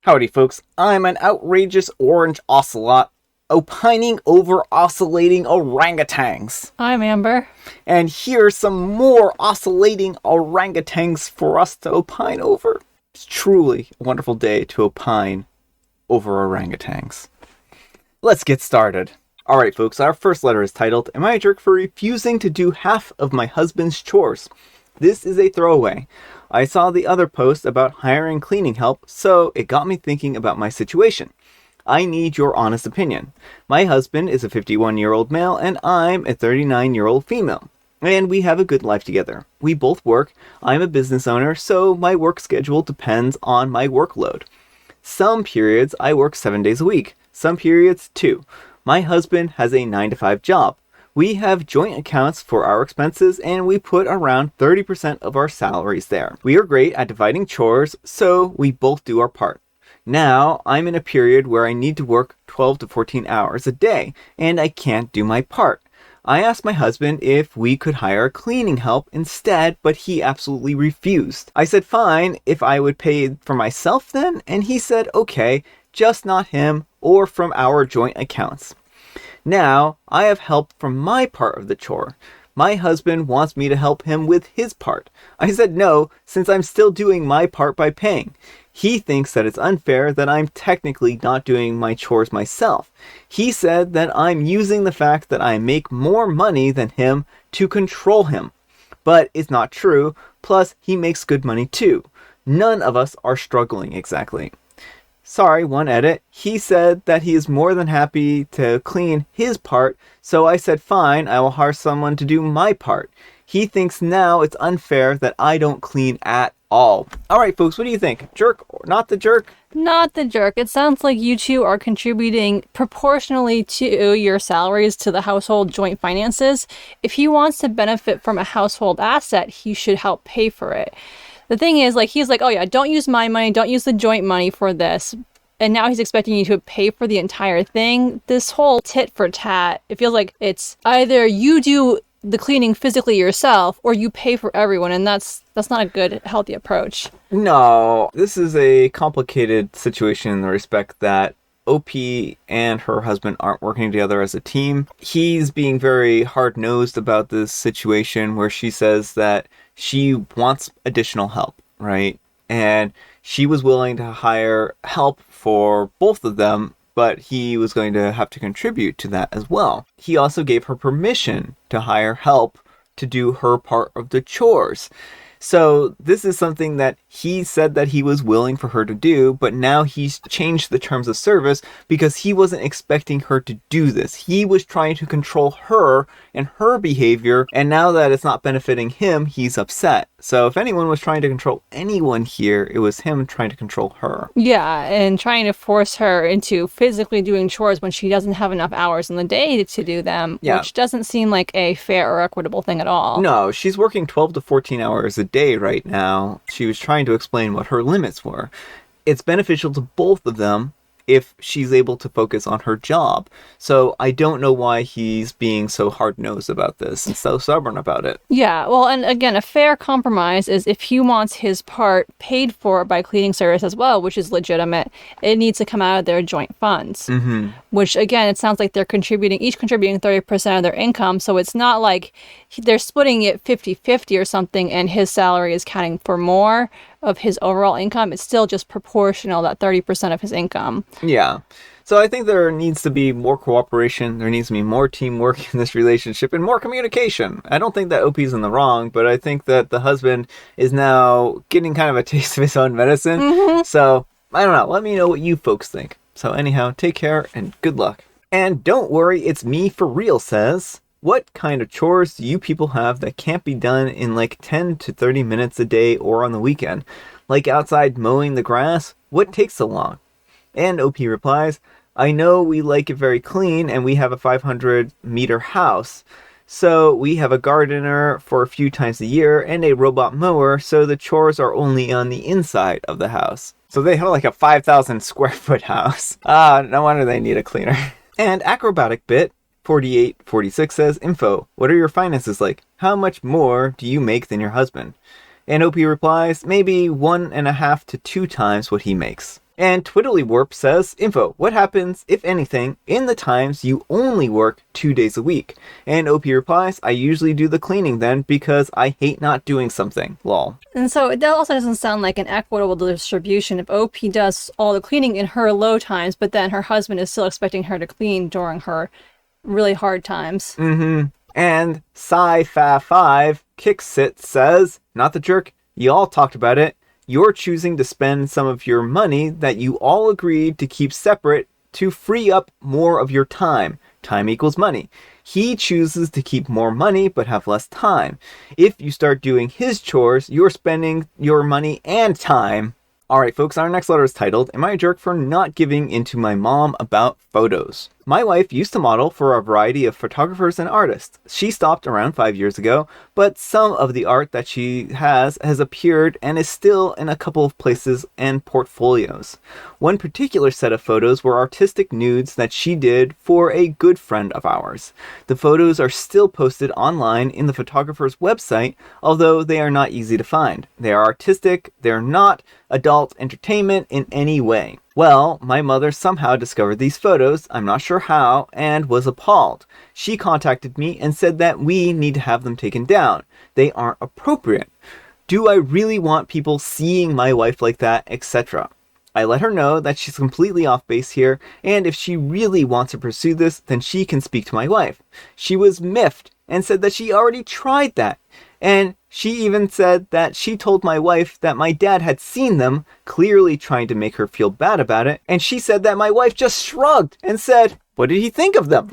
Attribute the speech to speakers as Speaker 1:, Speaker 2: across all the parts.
Speaker 1: Howdy folks, I'm an outrageous orange ocelot opining over oscillating orangutans.
Speaker 2: I'm Amber.
Speaker 1: And here's some more oscillating orangutans for us to opine over. It's truly a wonderful day to opine over orangutans. Let's get started. Alright folks, our first letter is titled, Am I a jerk for refusing to do half of my husband's chores? This is a throwaway. I saw the other post about hiring cleaning help, so it got me thinking about my situation. I need your honest opinion. My husband is a 51-year-old male and I'm a 39-year-old female. And we have a good life together. We both work. I'm a business owner, so my work schedule depends on my workload. Some periods I work 7 days a week, some periods 2. My husband has a 9-to-5 job. We have joint accounts for our expenses and we put around 30% of our salaries there. We are great at dividing chores, so we both do our part. Now, I'm in a period where I need to work 12 to 14 hours a day and I can't do my part. I asked my husband if we could hire cleaning help instead, but he absolutely refused. I said fine if I would pay for myself then, and he said okay, just not him or from our joint accounts. Now, I have help from my part of the chore. My husband wants me to help him with his part. I said no, since I'm still doing my part by paying. He thinks that it's unfair that I'm technically not doing my chores myself. He said that I'm using the fact that I make more money than him to control him. But it's not true, plus he makes good money too. None of us are struggling exactly. Sorry, one edit. He said that he is more than happy to clean his part, so I said fine, I will hire someone to do my part. He thinks now it's unfair that I don't clean at all. Alright folks, what do you think? Jerk or not the jerk?
Speaker 2: Not the jerk. It sounds like you two are contributing proportionally to your salaries to the household joint finances. If he wants to benefit from a household asset, he should help pay for it. The thing is, he's like, oh yeah, don't use my money, don't use the joint money for this. And now he's expecting you to pay for the entire thing. This whole tit for tat, it feels like it's either you do the cleaning physically yourself or you pay for everyone. And that's not a good, healthy approach.
Speaker 1: No, this is a complicated situation in the respect that OP and her husband aren't working together as a team. He's being very hard-nosed about this situation where she says that she wants additional help, right? And she was willing to hire help for both of them, but he was going to have to contribute to that as well. He also gave her permission to hire help to do her part of the chores. So this is something that he said that he was willing for her to do, but now he's changed the terms of service because he wasn't expecting her to do this. He was trying to control her and her behavior, and now that it's not benefiting him, he's upset. So if anyone was trying to control anyone here, it was him trying to control her.
Speaker 2: Yeah, and trying to force her into physically doing chores when she doesn't have enough hours in the day to do them, which doesn't seem like a fair or equitable thing at all.
Speaker 1: No, she's working 12 to 14 hours a day right now. She was trying to explain what her limits were. It's beneficial to both of them if she's able to focus on her job. So I don't know why he's being so hard-nosed about this and so stubborn about it.
Speaker 2: Yeah, well, and again, a fair compromise is if he wants his part paid for by cleaning service as well, which is legitimate, it needs to come out of their joint funds.
Speaker 1: Mm-hmm.
Speaker 2: Which, again, it sounds like they're each contributing 30% of their income, so it's not like they're splitting it 50-50 or something and his salary is counting for more of his overall income. It's still just proportional, that 30% of his income.
Speaker 1: Yeah. So I think there needs to be more cooperation, there needs to be more teamwork in this relationship, and more communication. I don't think that OP's in the wrong, but I think that the husband is now getting kind of a taste of his own medicine. Mm-hmm. So, I don't know, let me know what you folks think. So anyhow, take care and good luck. And don't worry, it's me for real says, what kind of chores do you people have that can't be done in 10 to 30 minutes a day or on the weekend? Like outside mowing the grass? What takes so long? And OP replies, I know we like it very clean and we have a 500-meter house. So we have a gardener for a few times a year and a robot mower, so the chores are only on the inside of the house. So they have a 5,000 square foot house. No wonder they need a cleaner. And Acrobatic Bit 4846 says, info, what are your finances like? How much more do you make than your husband? And OP replies, maybe 1.5 to 2 times what he makes. And Twiddlywarp says, info, what happens, if anything, in the times you only work 2 days a week? And OP replies, I usually do the cleaning then because I hate not doing something, lol.
Speaker 2: And so that also doesn't sound like an equitable distribution if OP does all the cleaning in her low times, but then her husband is still expecting her to clean during her really hard times.
Speaker 1: And Sci-Fa5 Kicksit says, not the jerk, y'all talked about it. You're choosing to spend some of your money that you all agreed to keep separate to free up more of your time. Time equals money. He chooses to keep more money but have less time. If you start doing his chores, you're spending your money and time. Alright folks, our next letter is titled, Am I a Jerk for Not Giving Into My Mom About Photos? My wife used to model for a variety of photographers and artists. She stopped around 5 years ago, but some of the art that she has appeared and is still in a couple of places and portfolios. One particular set of photos were artistic nudes that she did for a good friend of ours. The photos are still posted online in the photographer's website, although they are not easy to find. They are artistic, they're not adult entertainment in any way. Well, my mother somehow discovered these photos, I'm not sure how, and was appalled. She contacted me and said that we need to have them taken down. They aren't appropriate. Do I really want people seeing my wife like that, etc.? I let her know that she's completely off base here, and if she really wants to pursue this, then she can speak to my wife. She was miffed and said that she already tried that. And she even said that she told my wife that my dad had seen them, clearly trying to make her feel bad about it. And she said that my wife just shrugged and said, what did he think of them?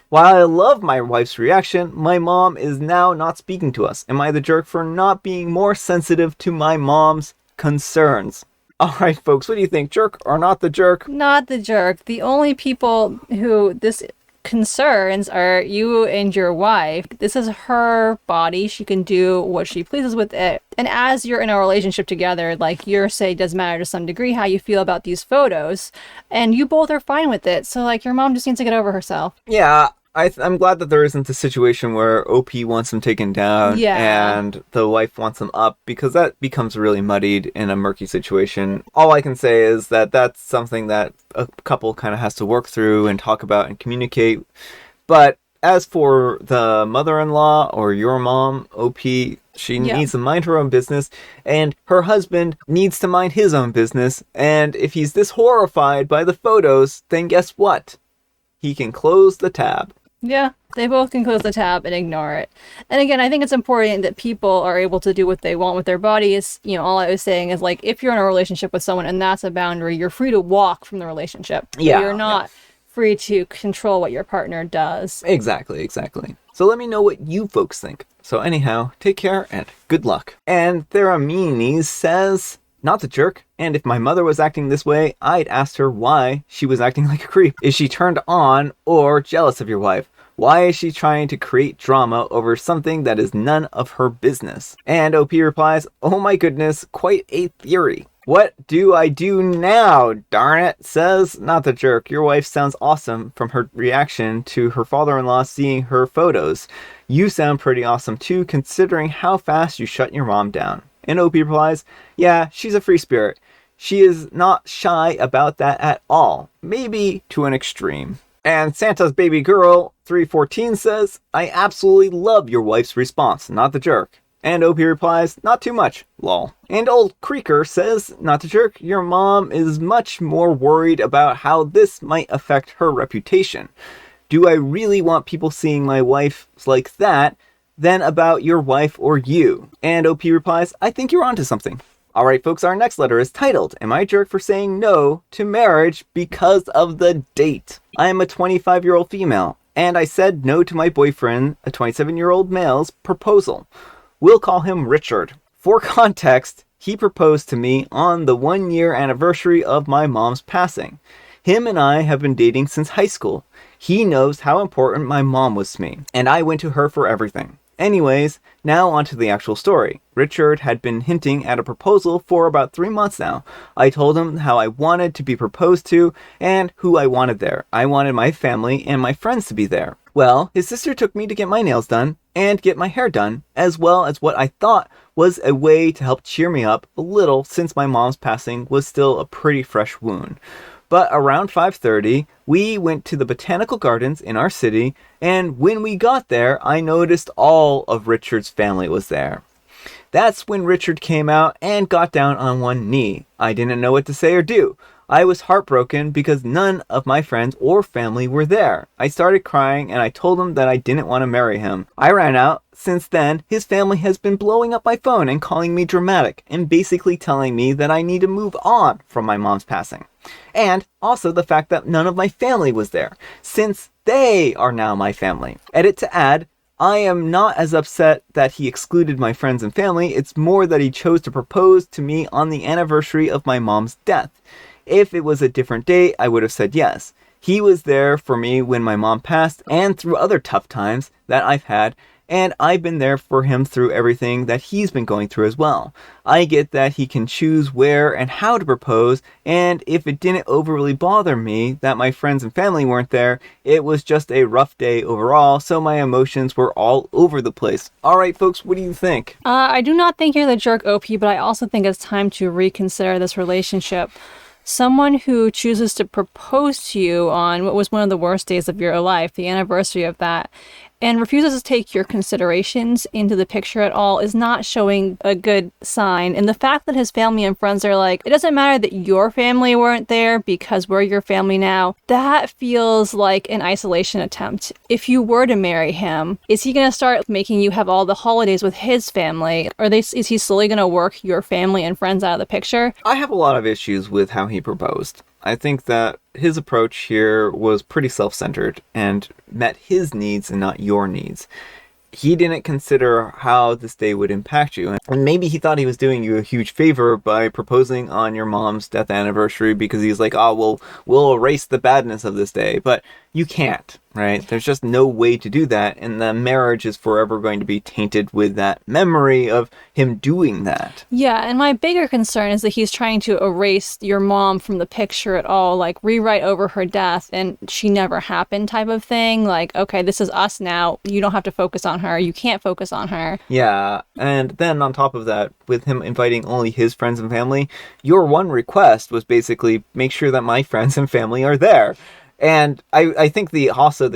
Speaker 1: While I love my wife's reaction, my mom is now not speaking to us. Am I the jerk for not being more sensitive to my mom's concerns? Alright folks, what do you think? Jerk or not the jerk?
Speaker 2: Not the jerk. The only people who this concerns are you and your wife. This is her body. She can do what she pleases with it. And as you're in a relationship together, like your say does matter to some degree how you feel about these photos. And you both are fine with it. So like your mom just needs to get over herself.
Speaker 1: Yeah. I'm glad that there isn't a situation where OP wants them taken down and the wife wants them up, because that becomes really muddied in a murky situation. All I can say is that that's something that a couple kind of has to work through and talk about and communicate. But as for the mother-in-law or your mom, OP, she needs to mind her own business, and her husband needs to mind his own business. And if he's this horrified by the photos, then guess what? He can close the tab.
Speaker 2: Yeah, they both can close the tab and ignore it. And again, I think it's important that people are able to do what they want with their bodies. You know, all I was saying is like, if you're in a relationship with someone and that's a boundary, you're free to walk from the relationship.
Speaker 1: Yeah.
Speaker 2: You're not free to control what your partner does.
Speaker 1: Exactly. So let me know what you folks think. So anyhow, take care and good luck. And Theramines says, not the jerk, and if my mother was acting this way, I'd asked her why she was acting like a creep. Is she turned on or jealous of your wife? Why is she trying to create drama over something that is none of her business? And OP replies, oh my goodness, quite a theory. What do I do now? Darn it, says not the jerk. Your wife sounds awesome from her reaction to her father-in-law seeing her photos. You sound pretty awesome too, considering how fast you shut your mom down. And OP replies, yeah, she's a free spirit. She is not shy about that at all. Maybe to an extreme. And Santa's baby girl 314 says, I absolutely love your wife's response, not the jerk. And OP replies, not too much, lol. And old Creaker says, not the jerk, your mom is much more worried about how this might affect her reputation. Do I really want people seeing my wife like that than about your wife or you? And OP replies, I think you're onto something. Alright folks, our next letter is titled, Am I a Jerk for Saying No to Marriage Because of the Date? I am a 25-year-old female, and I said no to my boyfriend, a 27-year-old male's proposal. We'll call him Richard. For context, he proposed to me on the 1-year anniversary of my mom's passing. Him and I have been dating since high school. He knows how important my mom was to me, and I went to her for everything. Anyways, now onto the actual story. Richard had been hinting at a proposal for about 3 months now. I told him how I wanted to be proposed to and who I wanted there. I wanted my family and my friends to be there. Well, his sister took me to get my nails done and get my hair done, as well as what I thought was a way to help cheer me up a little since my mom's passing was still a pretty fresh wound. But around 5:30, we went to the botanical gardens in our city, and when we got there, I noticed all of Richard's family was there. That's when Richard came out and got down on one knee. I didn't know what to say or do. I was heartbroken because none of my friends or family were there. I started crying and I told him that I didn't want to marry him. I ran out. Since then, his family has been blowing up my phone and calling me dramatic and basically telling me that I need to move on from my mom's passing. And also the fact that none of my family was there, since they are now my family. Edit to add, I am not as upset that he excluded my friends and family. It's more that he chose to propose to me on the anniversary of my mom's death. If it was a different date, I would have said yes. He was there for me when my mom passed and through other tough times that I've had, and I've been there for him through everything that he's been going through as well. I get that he can choose where and how to propose, and if it didn't overly bother me that my friends and family weren't there, it was just a rough day overall, so my emotions were all over the place. Alright folks, what do you think?
Speaker 2: I do not think you're the jerk, OP, but I also think it's time to reconsider this relationship. Someone who chooses to propose to you on what was one of the worst days of your life, the anniversary of that, and refuses to take your considerations into the picture at all is not showing a good sign. And the fact that his family and friends are like, it doesn't matter that your family weren't there because we're your family now, that feels like an isolation attempt. If you were to marry him, is he going to start making you have all the holidays with his family? Is he slowly going to work your family and friends out of the picture?
Speaker 1: I have a lot of issues with how he proposed. I think that his approach here was pretty self-centered and met his needs and not your needs. He didn't consider how this day would impact you. And maybe he thought he was doing you a huge favor by proposing on your mom's death anniversary because he's like, oh, well, we'll erase the badness of this day. But you can't, right? There's just no way to do that. And the marriage is forever going to be tainted with that memory of him doing that.
Speaker 2: Yeah, and my bigger concern is that he's trying to erase your mom from the picture at all, like rewrite over her death and she never happened type of thing. Like, okay, this is us now. You don't have to focus on her. You can't focus on her.
Speaker 1: Yeah, and then on top of that, with him inviting only his friends and family, your one request was basically make sure that my friends and family are there. And I think the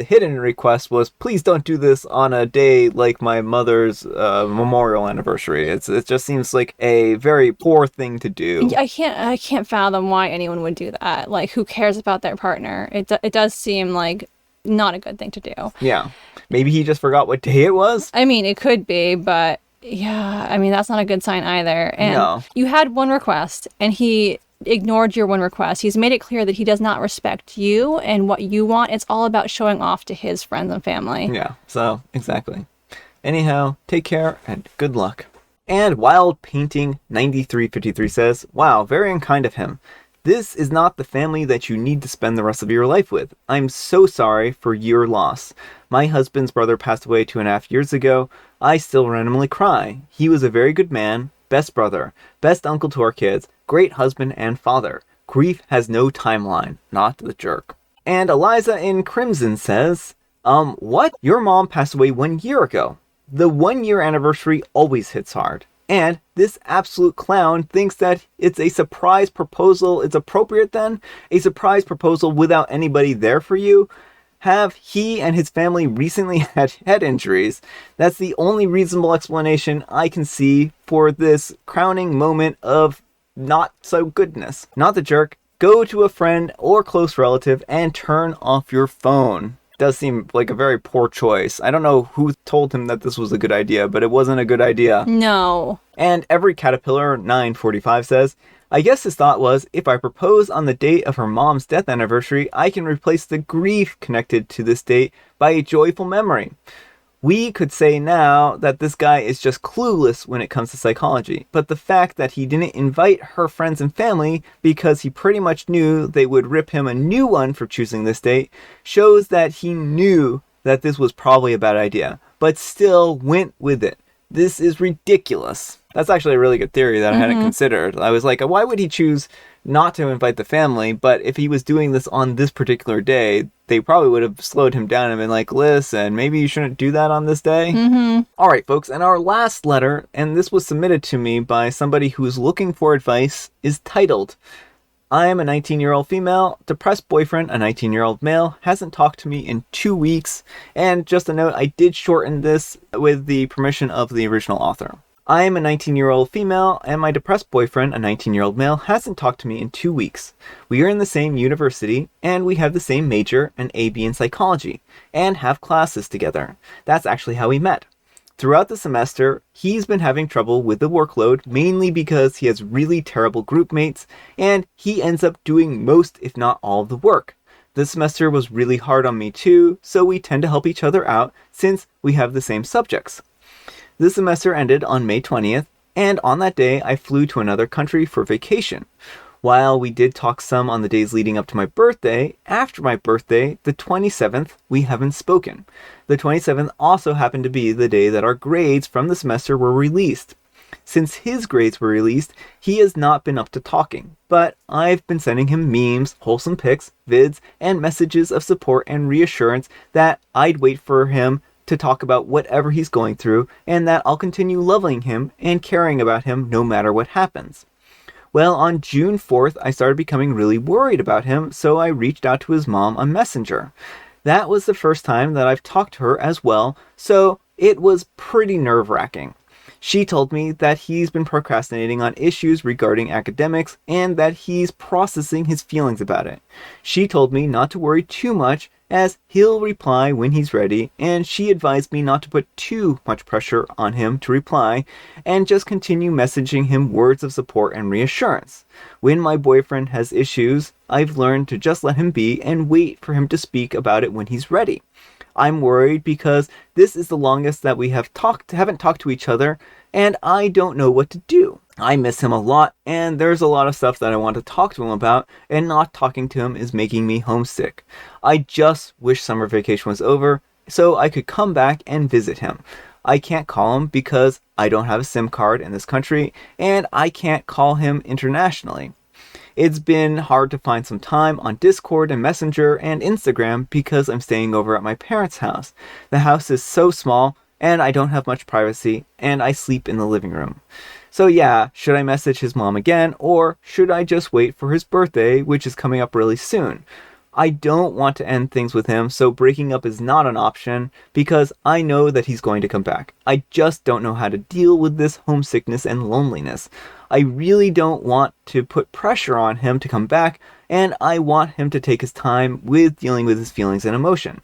Speaker 1: hidden request was, please don't do this on a day like my mother's memorial anniversary. It just seems like a very poor thing to do.
Speaker 2: I can't fathom why anyone would do that. Like, who cares about their partner? It does seem like not a good thing to do.
Speaker 1: Yeah. Maybe he just forgot what day it was?
Speaker 2: I mean, it could be, but yeah, I mean, that's not a good sign either. And
Speaker 1: no.
Speaker 2: You had one request, and he ignored your one request. He's made it clear that he does not respect you and what you want. It's all about showing off to his friends and family.
Speaker 1: Yeah, so exactly. Anyhow, take care and good luck. And Wild Painting 9353 says, wow, very unkind of him. This is not the family that you need to spend the rest of your life with. I'm so sorry for your loss. My husband's brother passed away 2.5 years ago. I still randomly cry. He was a very good man, best brother, best uncle to our kids, great husband and father. Grief has no timeline, not the jerk. And Eliza in Crimson says, what? Your mom passed away 1 year ago. The 1 year anniversary always hits hard. And this absolute clown thinks that it's a surprise proposal. It's appropriate then? A surprise proposal without anybody there for you? Have he and his family recently had head injuries? That's the only reasonable explanation I can see for this crowning moment of not so goodness. Not the jerk. Go to a friend or close relative and turn off your phone. Does seem like a very poor choice. I don't know who told him that this was a good idea, but it wasn't a good idea.
Speaker 2: No.
Speaker 1: And Every Caterpillar 945 says, I guess his thought was, if I propose on the date of her mom's death anniversary, I can replace the grief connected to this date by a joyful memory. We could say now that this guy is just clueless when it comes to psychology, but the fact that he didn't invite her friends and family because he pretty much knew they would rip him a new one for choosing this date shows that he knew that this was probably a bad idea. but still went with it. This is ridiculous. That's actually a really good theory that I hadn't considered. I was like, why would he choose not to invite the family? But if he was doing this on this particular day, they probably would have slowed him down and been like, listen, maybe you shouldn't do that on this day. All right, folks. And our last letter, and this was submitted to me by somebody who's looking for advice, is titled, I am a 19-year-old female, depressed boyfriend, a 19-year-old male, hasn't talked to me in 2 weeks. And just a note, I did shorten this with the permission of the original author. I am a 19-year-old female, and my depressed boyfriend, a 19-year-old male, hasn't talked to me in 2 weeks. We are in the same university, and we have the same major, an AB in psychology, and have classes together. That's actually how we met. Throughout the semester, he's been having trouble with the workload, mainly because he has really terrible group mates, and he ends up doing most, if not all, of the work. This semester was really hard on me too, so we tend to help each other out since we have the same subjects. This semester ended on May 20th, and on that day, I flew to another country for vacation. While we did talk some on the days leading up to my birthday, after my birthday, the 27th, we haven't spoken. The 27th also happened to be the day that our grades from the semester were released. Since his grades were released, he has not been up to talking, but I've been sending him memes, wholesome pics, vids, and messages of support and reassurance that I'd wait for him to talk about whatever he's going through, and that I'll continue loving him and caring about him no matter what happens. Well, on June 4th, I started becoming really worried about him, so I reached out to his mom on Messenger. That was the first time that I've talked to her as well, so it was pretty nerve-wracking. She told me that he's been procrastinating on issues regarding academics and that he's processing his feelings about it. She told me not to worry too much as he'll reply when he's ready, and she advised me not to put too much pressure on him to reply and just continue messaging him words of support and reassurance. When my boyfriend has issues, I've learned to just let him be and wait for him to speak about it when he's ready. I'm worried because this is the longest that we haven't talked to each other, and I don't know what to do. I miss him a lot, and there's a lot of stuff that I want to talk to him about, and not talking to him is making me homesick. I just wish summer vacation was over so I could come back and visit him. I can't call him because I don't have a SIM card in this country, and I can't call him internationally. It's been hard to find some time on Discord and Messenger and Instagram because I'm staying over at my parents' house. The house is so small, and I don't have much privacy, and I sleep in the living room. So yeah, should I message his mom again, or should I just wait for his birthday, which is coming up really soon? I don't want to end things with him, so breaking up is not an option because I know that he's going to come back. I just don't know how to deal with this homesickness and loneliness. I really don't want to put pressure on him to come back, and I want him to take his time with dealing with his feelings and emotion.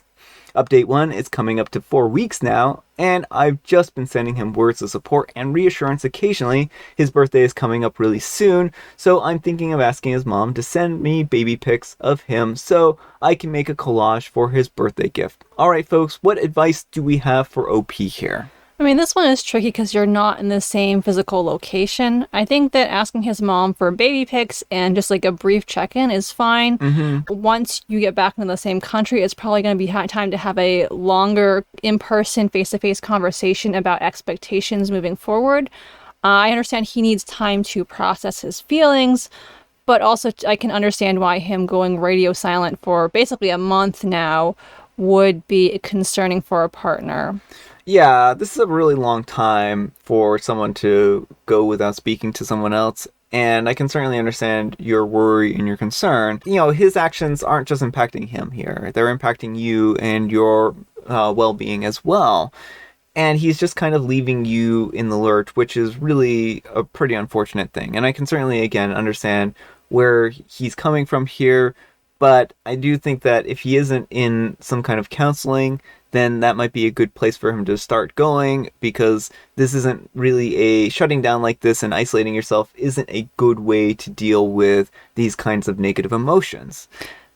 Speaker 1: Update 1 is coming up to 4 weeks now, and I've just been sending him words of support and reassurance occasionally. His birthday is coming up really soon, so I'm thinking of asking his mom to send me baby pics of him so I can make a collage for his birthday gift. Alright folks, what advice do we have for OP here?
Speaker 2: I mean, this one is tricky because you're not in the same physical location. I think that asking his mom for baby pics and just like a brief check-in is fine. Once you get back into the same country, it's probably going to be time to have a longer in-person, face-to-face conversation about expectations moving forward. I understand he needs time to process his feelings, but also I can understand why him going radio silent for basically a month now would be concerning for a partner.
Speaker 1: Yeah, this is a really long time for someone to go without speaking to someone else, and I can certainly understand your worry and your concern. You know, his actions aren't just impacting him here, they're impacting you and your well-being as well. And he's just kind of leaving you in the lurch, which is really a pretty unfortunate thing. And I can certainly, again, understand where he's coming from here, but I do think that if he isn't in some kind of counseling, then that might be a good place for him to start going, because this isn't really shutting down like this and isolating yourself isn't a good way to deal with these kinds of negative emotions.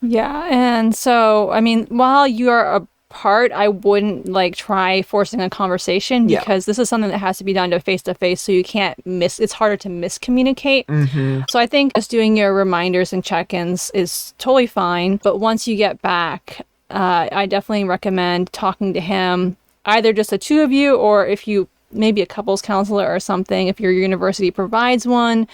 Speaker 2: Yeah, and so, I mean, while you are apart, I wouldn't try forcing a conversation because this is something that has to be done face to face, so you can't it's harder to miscommunicate. So I think just doing your reminders and check-ins is totally fine, but once you get back, I definitely recommend talking to him either just the two of you, or if you maybe a couples counselor or something, if your university provides one,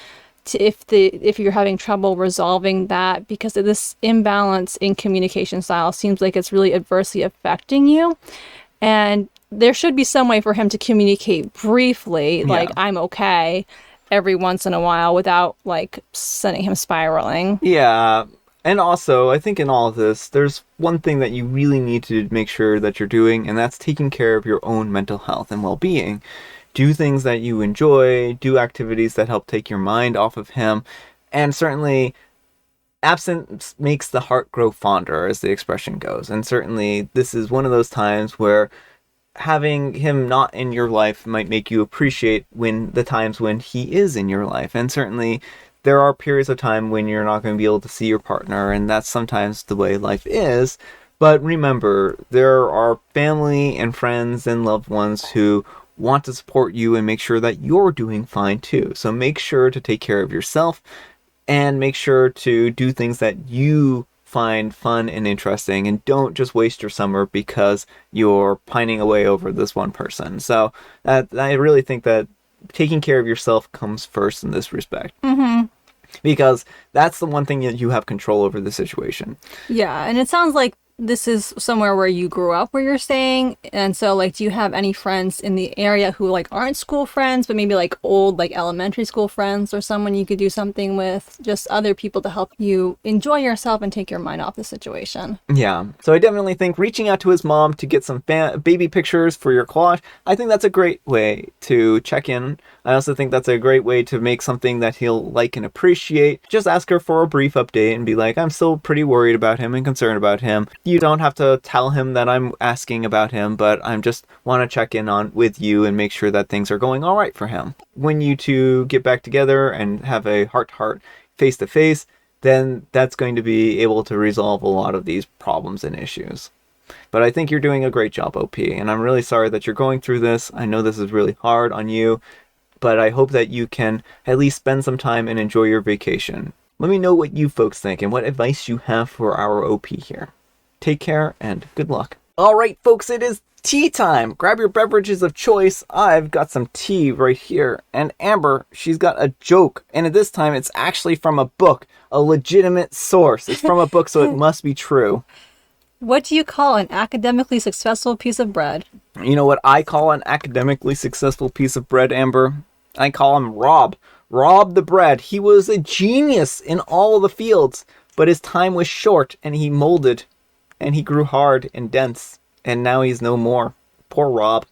Speaker 2: if you're having trouble resolving that, because of this imbalance in communication style seems like it's really adversely affecting you. And there should be some way for him to communicate briefly, like,
Speaker 1: Yeah.
Speaker 2: I'm okay, every once in a while, without like sending him spiraling.
Speaker 1: Yeah. And also, I think in all of this, there's one thing that you really need to make sure that you're doing, and that's taking care of your own mental health and well being. Do things that you enjoy, do activities that help take your mind off of him, and certainly absence makes the heart grow fonder, as the expression goes. And certainly, this is one of those times where having him not in your life might make you appreciate when the times when he is in your life. And certainly, there are periods of time when you're not going to be able to see your partner, and that's sometimes the way life is. But remember, there are family and friends and loved ones who want to support you and make sure that you're doing fine too. So make sure to take care of yourself and make sure to do things that you find fun and interesting, and don't just waste your summer because you're pining away over this one person. So I really think that taking care of yourself comes first in this respect.
Speaker 2: Mm-hmm.
Speaker 1: Because that's the one thing that you have control over the situation.
Speaker 2: Yeah, and it sounds like this is somewhere where you grew up, where you're staying. And so, like, do you have any friends in the area who, like, aren't school friends, but maybe, like, old, like, elementary school friends, or someone you could do something with? Just other people to help you enjoy yourself and take your mind off the situation.
Speaker 1: Yeah. So I definitely think reaching out to his mom to get some baby pictures for your collage, I think that's a great way to check in. I also think that's a great way to make something that he'll like and appreciate. Just ask her for a brief update and be like, I'm still pretty worried about him and concerned about him. You don't have to tell him that I'm asking about him, but I'm just want to check in on with you and make sure that things are going all right for him. When you two get back together and have a heart-to-heart, face-to-face, then that's going to be able to resolve a lot of these problems and issues. But I think you're doing a great job, OP, and I'm really sorry that you're going through this. I know this is really hard on you, but I hope that you can at least spend some time and enjoy your vacation. Let me know what you folks think and what advice you have for our OP here. Take care and good luck. All right, folks, it is tea time. Grab your beverages of choice. I've got some tea right here. And Amber, she's got a joke. And at this time, it's actually from a book, a legitimate source. It's from a book, so it must be true.
Speaker 2: What do you call an academically successful piece of bread?
Speaker 1: You know what I call an academically successful piece of bread, Amber? I call him Rob. Rob the bread. He was a genius in all of the fields, but his time was short, and he molded, and he grew hard and dense, and now he's no more. Poor Rob.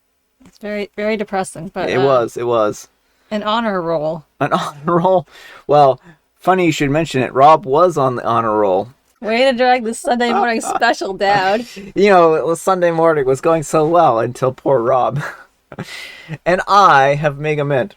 Speaker 2: It's very, very depressing, but
Speaker 1: It was.
Speaker 2: an honor roll.
Speaker 1: An honor roll? Well, funny you should mention it. Rob was on the honor roll.
Speaker 2: Way to drag the Sunday morning special down.
Speaker 1: You know, Sunday morning was going so well until poor Rob. And I have Mega Mint.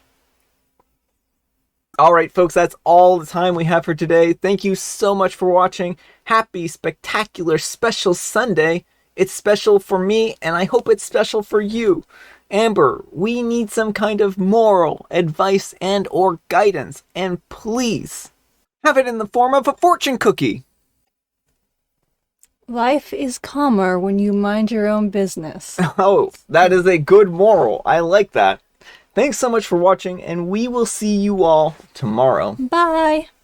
Speaker 1: All right, folks, that's all the time we have for today. Thank you so much for watching. Happy, spectacular, special Sunday. It's special for me, and I hope it's special for you. Amber, we need some kind of moral advice and or guidance, and please have it in the form of a fortune cookie.
Speaker 2: Life is calmer when you mind your own business.
Speaker 1: Oh, that is a good moral. I like that. Thanks so much for watching, and we will see you all tomorrow.
Speaker 2: Bye.